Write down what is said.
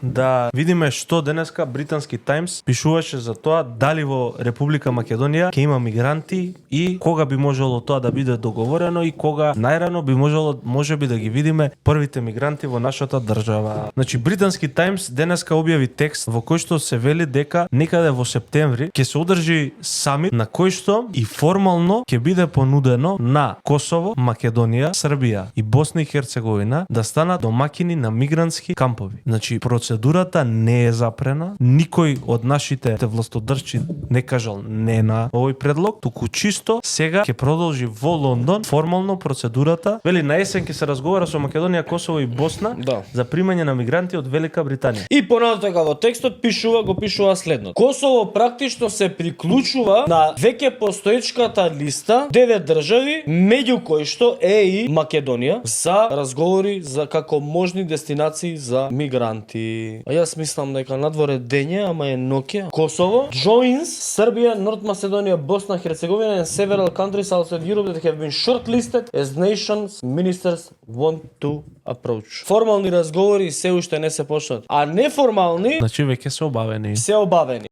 да видиме што денеска британски Таймс пишуваше за тоа дали во Република Македонија ќе има мигранти и кога би можело тоа да биде договорено и кога најрано би можеби да ги видиме првите мигранти во нашата држава. Значи британски Таймс денеска објави текст во кој што се вели дека некаде во септември ќе се одржи самит на кој што и формално ќе биде понудено на Косово, Македонија, Србија и Босна и Херцеговина да станат домакини на мигрантски кампови. Значи процедурата не е запрена, никој од нашите властодржци не кажал не на овој предлог, туку чисто сега ќе продолжи во Лондон формално процедурата. Вели на есен ќе се разговара со Македонија, Косово и Босна за примање на мигранти од Велика Британија. И понатака во текстот го пишува следното. Косово практично се приклучува на веќе постоечката листа 9 држави, меѓу кои што е и Македонија, за разговори за како можни дестинации за мигранти. А јас мислам дека надворе дење, ама е ноќе. Kosovo joins Serbia, North Macedonia, Bosnia, Herzegovina and several countries outside Europe that have been shortlisted as nations ministers want to approach. Формални разговори се уште не се почнат, а неформални Значи веќе се обавени. Се обавени.